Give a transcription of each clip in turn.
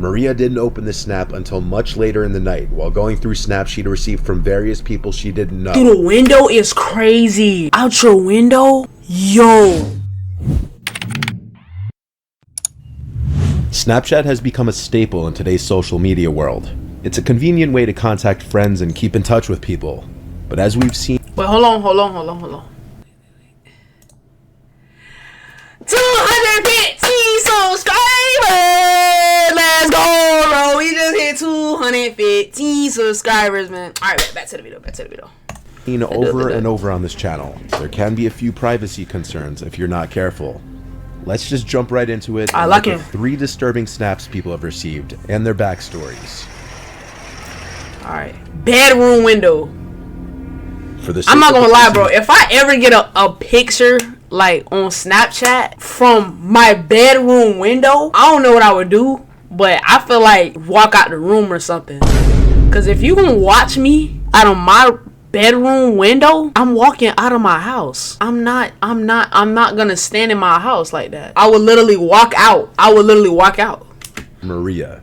Maria didn't open the snap until much later in the night while going through snaps she'd received from various people she didn't know. Dude, the window is crazy. Out your window? Yo. Snapchat has become a staple in today's social media world. It's a convenient way to contact friends and keep in touch with people. But as we've seen... Wait, hold on. 250 subscribers! Let's go, bro. We just hit 250 subscribers, man. Alright, back to the video. Over and over on this channel, there can be a few privacy concerns if you're not careful. Let's just jump right into it and look at 3 disturbing snaps people have received and their backstories. Alright, bedroom window. I'm not gonna lie, bro. If I ever get a picture like on Snapchat from my bedroom window, I don't know what I would do, but I feel like walk out the room or something. Cause if you gonna watch me out of my bedroom window, I'm walking out of my house. I'm not gonna stand in my house like that. I would literally walk out. Maria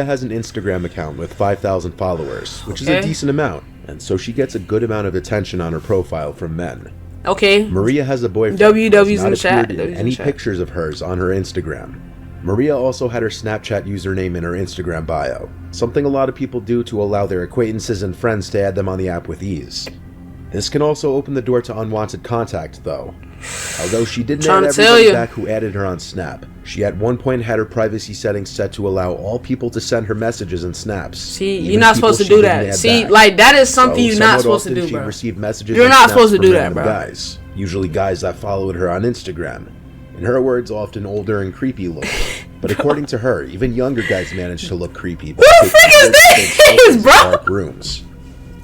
has an Instagram account with 5,000 followers, which is a decent amount, and so she gets a good amount of attention on her profile from men. Okay. Maria has a boyfriend. WW's in the chat. Any pictures of hers on her Instagram. Maria also had her Snapchat username in her Instagram bio, something a lot of people do to allow their acquaintances and friends to add them on the app with ease. This can also open the door to unwanted contact, though. Although she didn't add everybody back who added her on Snap, she at one point had her privacy settings set to allow all people to send her messages and snaps. See, you're not supposed to do that. See, like, that is something you're not supposed to do, bro. You're not supposed to do that, bro. Guys, usually guys that followed her on Instagram. In her words, often older and creepy looking. But according to her, even younger guys manage to look creepy. Who the frick is this, bro? Dark rooms.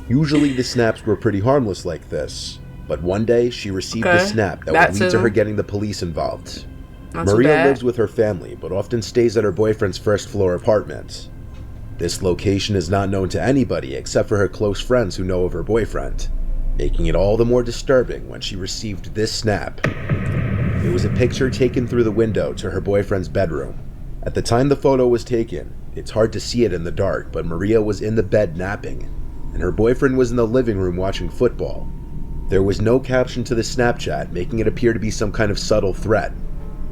Usually the snaps were pretty harmless like this. But one day, she received a snap that would lead to her getting the police involved. Maria lives with her family, but often stays at her boyfriend's first-floor apartment. This location is not known to anybody except for her close friends who know of her boyfriend, making it all the more disturbing when she received this snap. It was a picture taken through the window to her boyfriend's bedroom. At the time the photo was taken, it's hard to see it in the dark, but Maria was in the bed napping, and her boyfriend was in the living room watching football. There was no caption to the Snapchat, making it appear to be some kind of subtle threat.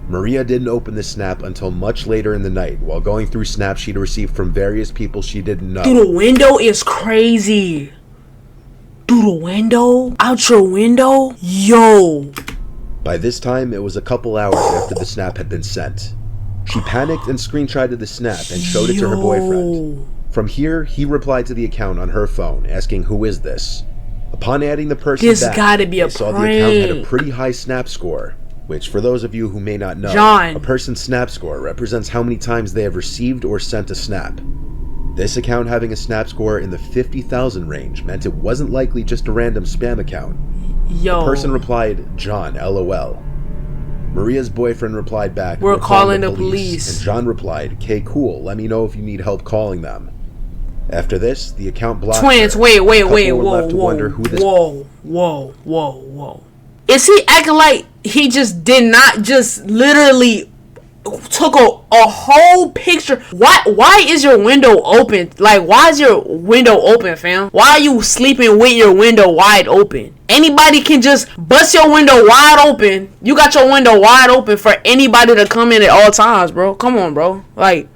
Maria didn't open the snap until much later in the night while going through snaps she'd received from various people she didn't know. Dude, the window is crazy. Dude, the window? Out your window? Yo. By this time, it was a couple hours after the snap had been sent. She panicked and screenshotted the snap and showed it to her boyfriend. From here, he replied to the account on her phone, asking, "Who is this?" Upon adding the person back, they saw the account had a pretty high snap score, which, for those of you who may not know, a person's snap score represents how many times they have received or sent a snap. This account having a snap score in the 50,000 range meant it wasn't likely just a random spam account. The person replied, "John, LOL." Maria's boyfriend replied back, "We're calling the police." And John replied, "Okay, cool, let me know if you need help calling them." After this, the account blocked Twins, her. wait, Whoa. Is he acting like he just did not just literally took a whole picture? Why is your window open? Like, why is your window open, fam? Why are you sleeping with your window wide open? Anybody can just bust your window wide open. You got your window wide open for anybody to come in at all times, bro. Come on, bro. Like,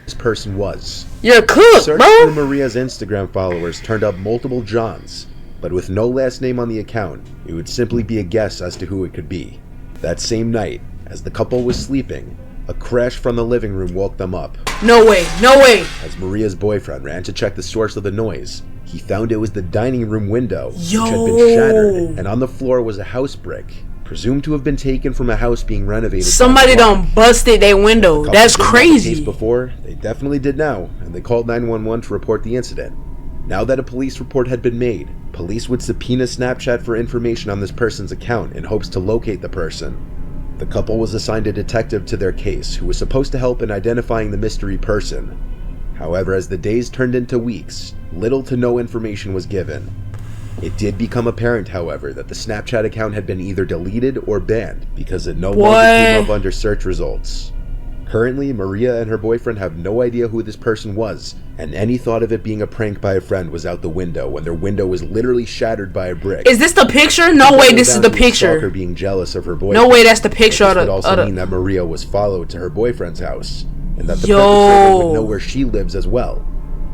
this person was. You're cooked, Search bro. for Maria's Instagram followers turned up multiple Johns, but with no last name on the account, it would simply be a guess as to who it could be. That same night, as the couple was sleeping, a crash from the living room woke them up. No way. As Maria's boyfriend ran to check the source of the noise, he found it was the dining room window, which had been shattered, and on the floor was a house brick, presumed to have been taken from a house being renovated. Somebody done busted their window. That's crazy. Before, they definitely did now, and they called 911 to report the incident. Now that a police report had been made, police would subpoena Snapchat for information on this person's account in hopes to locate the person. The couple was assigned a detective to their case who was supposed to help in identifying the mystery person. However, as the days turned into weeks, little to no information was given. It did become apparent, however, that the Snapchat account had been either deleted or banned because it no longer came up under search results. Currently, Maria and her boyfriend have no idea who this person was, and any thought of it being a prank by a friend was out the window when their window was literally shattered by a brick. Is this the picture? No way, this is the picture. Stalker being jealous of her boyfriend. No way, that's the picture. This would also mean that Maria was followed to her boyfriend's house, and that the perpetrator would know where she lives as well.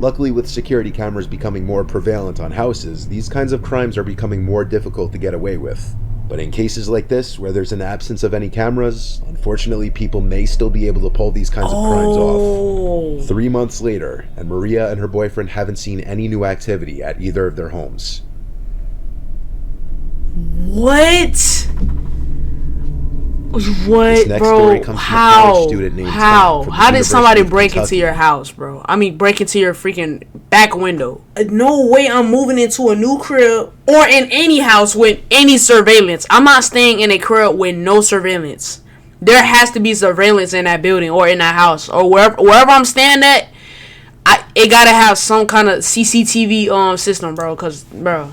Luckily, with security cameras becoming more prevalent on houses, these kinds of crimes are becoming more difficult to get away with. But in cases like this, where there's an absence of any cameras, unfortunately people may still be able to pull these kinds of crimes off. 3 months later, and Maria and her boyfriend haven't seen any new activity at either of their homes. What? What, this next bro? Story comes from a college student named Tom from the How did somebody break Kentucky. into your house, bro? I mean, break into your freaking back window. No way I'm moving into a new crib or in any house with any surveillance. I'm not staying in a crib with no surveillance. There has to be surveillance in that building or in that house or wherever I'm staying at. It gotta have some kind of CCTV system, bro. Cause, bro.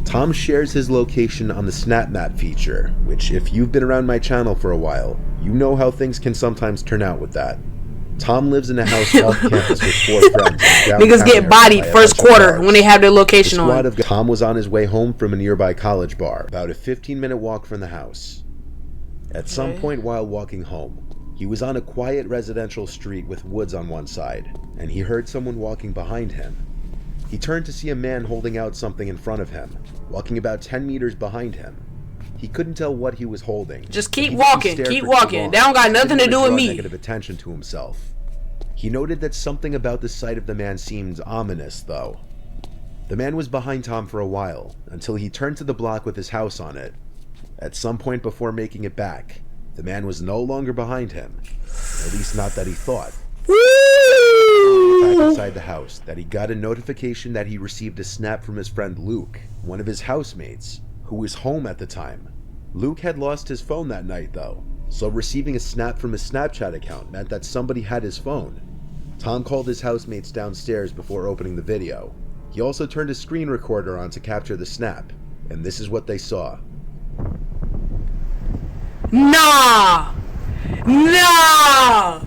Tom shares his location on the Snap Map feature, which if you've been around my channel for a while, you know how things can sometimes turn out with that. Tom lives in a house off campus with 4 friends. Niggas get bodied first quarter when they have their location on. Tom was on his way home from a nearby college bar, about a 15-minute walk from the house. At some point while walking home, he was on a quiet residential street with woods on one side, and he heard someone walking behind him. He turned to see a man holding out something in front of him, walking about 10 meters behind him. He couldn't tell what he was holding. Just keep walking, keep walking. That don't got nothing to do with me. Negative attention to himself. He noted that something about the sight of the man seemed ominous, though. The man was behind Tom for a while, until he turned to the block with his house on it. At some point before making it back, the man was no longer behind him. At least not that he thought. Back inside the house, that he got a notification that he received a snap from his friend Luke, one of his housemates, who was home at the time. Luke had lost his phone that night though, so receiving a snap from his Snapchat account meant that somebody had his phone. Tom called his housemates downstairs before opening the video. He also turned a screen recorder on to capture the snap, and this is what they saw. Nah! No!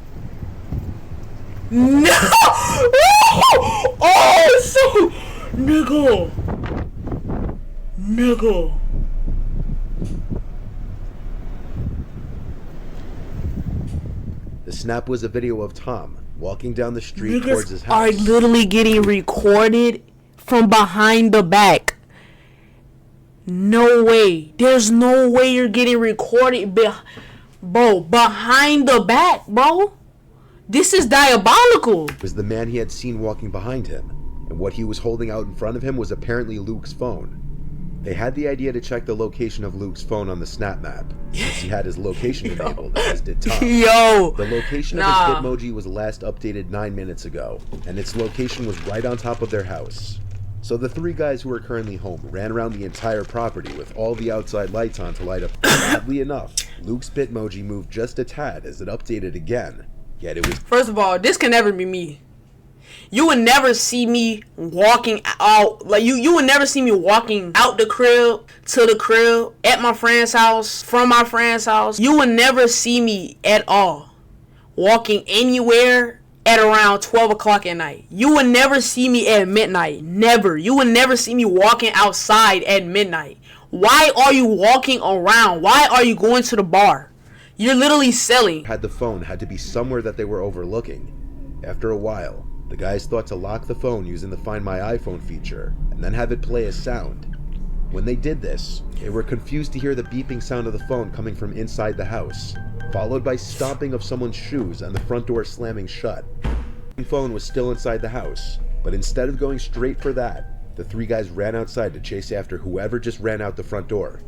Oh, so... Nigga! The snap was a video of Tom walking down the street towards his house. Are literally getting recorded from behind the back. No way. There's no way you're getting recorded, bro. Behind the back, bro. This is diabolical. It was the man he had seen walking behind him, and what he was holding out in front of him was apparently Luke's phone. They had the idea to check the location of Luke's phone on the Snap Map, since he had his location enabled, as did Tom. Yo! The location of his Bitmoji was last updated 9 minutes ago, and its location was right on top of their house. So the 3 guys who were currently home ran around the entire property with all the outside lights on to light up. Oddly enough, Luke's Bitmoji moved just a tad as it updated again. Yet it was... First of all, this can never be me. You would never see me walking out, like you would never see me walking out the crib to the crib at my friend's house, from my friend's house. You would never see me at all walking anywhere at around 12 o'clock at night. You would never see me at midnight. Never. You would never see me walking outside at midnight. Why are you walking around? Why are you going to the bar? You're literally selling. The phone had to be somewhere that they were overlooking. After a while, the guys thought to lock the phone using the Find My iPhone feature, and then have it play a sound. When they did this, they were confused to hear the beeping sound of the phone coming from inside the house, followed by stomping of someone's shoes and the front door slamming shut. The phone was still inside the house, but instead of going straight for that, the 3 guys ran outside to chase after whoever just ran out the front door.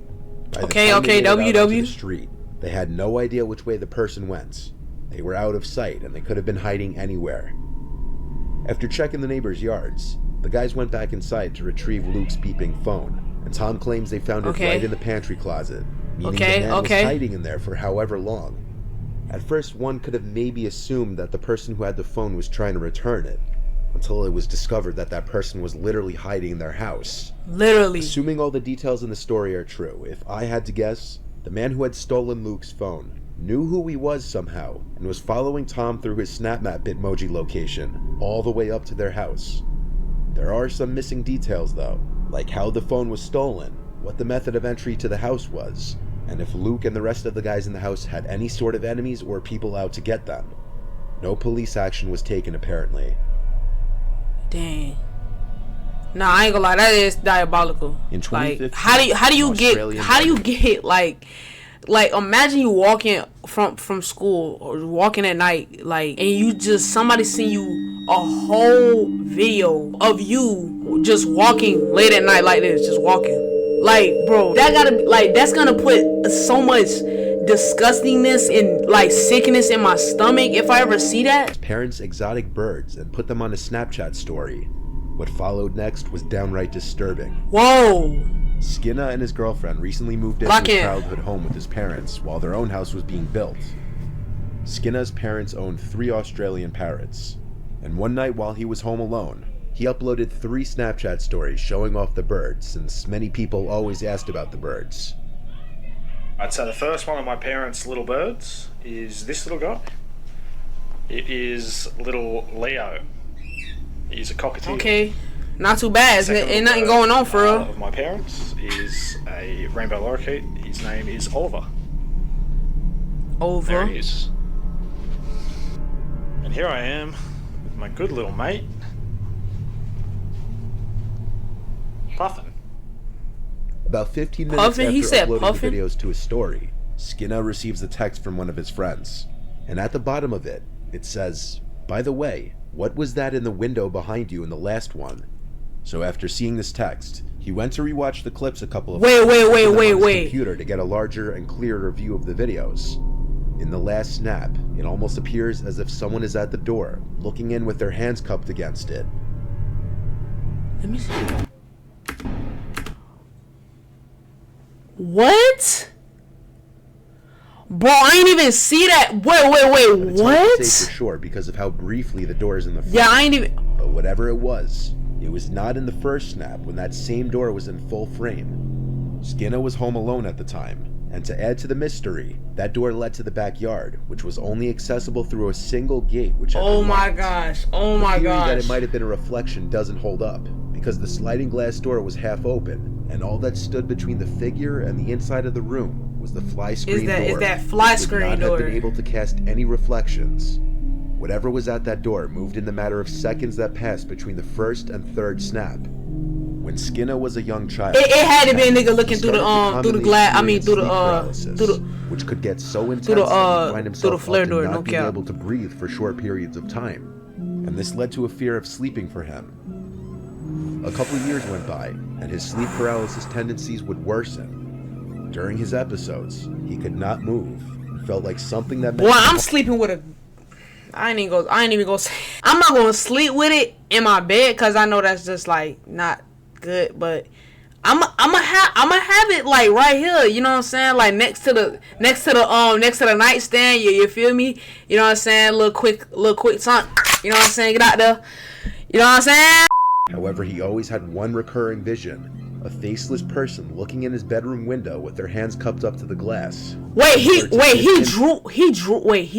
Okay, WW. The street, they had no idea which way the person went. They were out of sight and they could have been hiding anywhere. After checking the neighbors' yards, the guys went back inside to retrieve Luke's beeping phone, and Tom claims they found it right in the pantry closet, meaning the man was hiding in there for however long. At first, one could have maybe assumed that the person who had the phone was trying to return it, until it was discovered that that person was literally hiding in their house. Literally. Assuming all the details in the story are true, if I had to guess, the man who had stolen Luke's phone knew who he was somehow and was following Tom through his SnapMap Bitmoji location all the way up to their house. There are some missing details though, like how the phone was stolen, what the method of entry to the house was, and if Luke and the rest of the guys in the house had any sort of enemies or people out to get them. No police action was taken apparently. Dang. Nah, I ain't gonna lie, that is diabolical. In 2015, like, how do you get like imagine you walking from school or walking at night, like, and you just somebody seen you a whole video of you just walking late at night like this, just walking. Like, bro, that gotta be like, that's gonna put so much disgustingness and like sickness in my stomach if I ever see that. Parents exotic birds and put them on a Snapchat story. What followed next was downright disturbing. Whoa. Skinner and his girlfriend recently moved into his childhood home with his parents while their own house was being built. Skinner's parents owned 3 Australian parrots, and one night while he was home alone, he uploaded 3 Snapchat stories showing off the birds, since many people always asked about the birds. I'd say the first one of my parents' little birds is this little guy. It is little Leo. He's a cockatiel. Okay, not too bad. Ain't nothing going on for real. Of my parents is a rainbow lorikeet. His name is Oliver. There he is. And here I am with my good little mate, Puffin. About 15 minutes after uploading the videos to his story, Skinner receives a text from one of his friends. And at the bottom of it, it says, "By the way, what was that in the window behind you in the last one?" So after seeing this text, he went to rewatch the clips a couple of times on his computer to get a larger and clearer view of the videos. In the last snap, it almost appears as if someone is at the door, looking in with their hands cupped against it. Let me see. What? Bro, I ain't even see that. Wait, It's what? hard to say for sure because of how briefly the door is in the front. Yeah, I ain't even. But whatever it was not in the first snap when that same door was in full frame. Skinner was home alone at the time, and to add to the mystery, that door led to the backyard, which was only accessible through a single gate, which had Oh my gosh! Oh my gosh! that it might have been a reflection doesn't hold up, because the sliding glass door was half open, and all that stood between the figure and the inside of the room was the fly screen door. Is that fly screen door? Would not have been able to cast any reflections. Whatever was at that door moved in the matter of seconds that passed between the first and third snap. When Skinner was a young child, it had to be a nigga looking through the glass. I mean, through the which could get so intense that he'd find himself through the flare door, not being able to breathe for short periods of time, and this led to a fear of sleeping for him. A couple years went by, and his sleep paralysis tendencies would worsen. During his episodes, he could not move and felt like something that. Well, I'm sleeping with a. I ain't even gonna say. I'm not gonna sleep with it in my bed because I know that's just like not good. But I'm gonna have it like right here. You know what I'm saying? Like next to the nightstand. You feel me? You know what I'm saying? Little quick son. You know what I'm saying? Get out there. You know what I'm saying? However, he always had one recurring vision: a faceless person looking in his bedroom window with their hands cupped up to the glass. He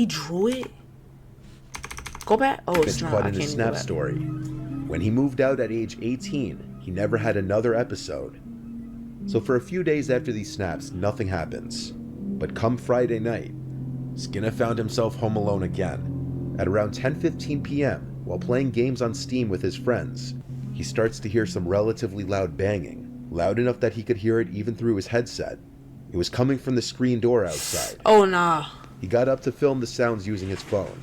drew it. Go back. Oh, it's not. Caught in his snap story. When he moved out at age 18, he never had another episode. So for a few days after these snaps, nothing happens. But come Friday night, Skinner found himself home alone again. At around 10:15 p.m., while playing games on Steam with his friends, he starts to hear some relatively loud banging, loud enough that he could hear it even through his headset. It was coming from the screen door outside. Oh, nah. He got up to film the sounds using his phone.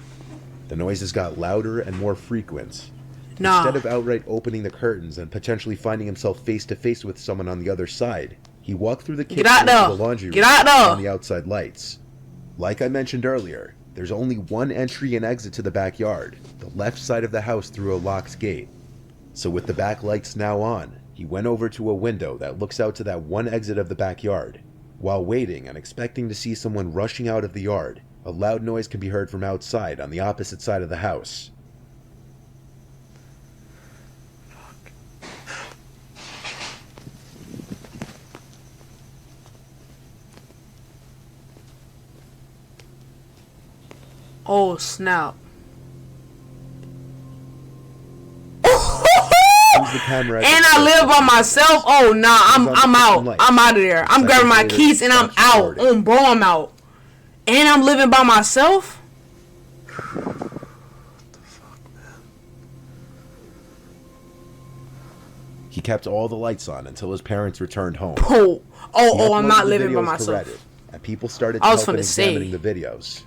The noises got louder and more frequent. Nah. Instead of outright opening the curtains and potentially finding himself face to face with someone on the other side, he walked through the kitchen into the laundry room on the outside lights. Like I mentioned earlier, there's only one entry and exit to the backyard, the left side of the house through a locked gate. So with the back lights now on, he went over to a window that looks out to that one exit of the backyard. While waiting and expecting to see someone rushing out of the yard, a loud noise can be heard from outside on the opposite side of the house. Oh snap. The camera and I live by myself. Oh nah, I'm out. I'm out of there. I'm grabbing my keys and I'm out. Bro, I'm out. And I'm living by myself. What the fuck, man? He kept all the lights on until his parents returned home. I'm not living by myself. Reddit, and people started to help in examining the videos.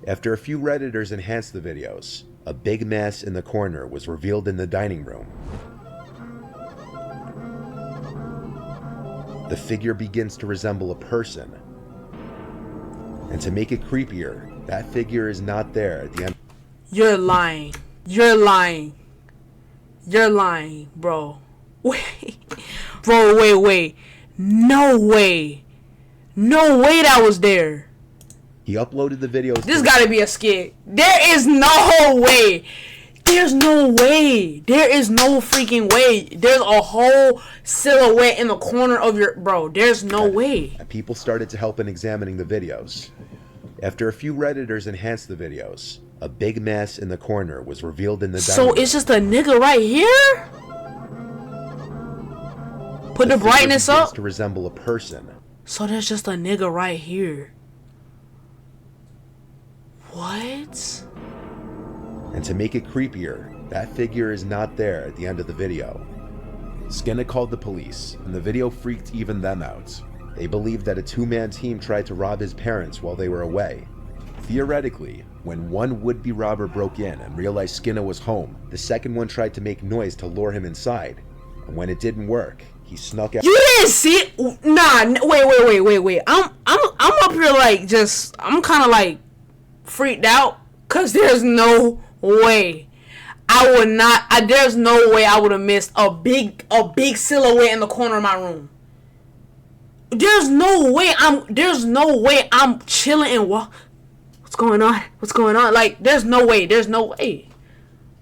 After a few Redditors enhanced the videos, a big mess in the corner was revealed in the dining room. The figure begins to resemble a person. And to make it creepier, that figure is not there at the end. You're lying. You're lying. You're lying, bro. Wait. Bro, wait. No way. No way that was there. He uploaded the videos. This gotta be a skit. There is no way. There's no way. There is no freaking way. There's a whole silhouette in the corner of your... Bro, there's no way. And people started to help in examining the videos. After a few Redditors enhanced the videos, a big mess in the corner was revealed in the dining room. So it's just a nigga right here? Put the brightness up. To resemble a person. So there's just a nigga right here. What? And to make it creepier, that figure is not there at the end of the video. Skinner called the police, and the video freaked even them out. They believed that a two-man team tried to rob his parents while they were away. Theoretically, when one would-be robber broke in and realized Skinner was home, the second one tried to make noise to lure him inside. And when it didn't work, he snuck out. You didn't see it? Nah, wait. I'm up here like I'm kind of like freaked out because there's no way I would not. There's no way I would have missed a big silhouette in the corner of my room. There's no way I'm chilling and what's going on? Like, there's no way.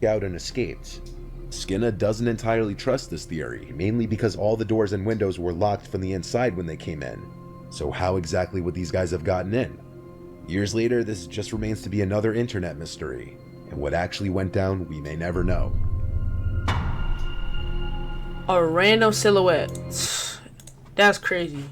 Out and escaped. Skinner doesn't entirely trust this theory, mainly because all the doors and windows were locked from the inside when they came in. So how exactly would these guys have gotten in? Years later, this just remains to be another internet mystery, and what actually went down, we may never know. A random silhouette. That's crazy.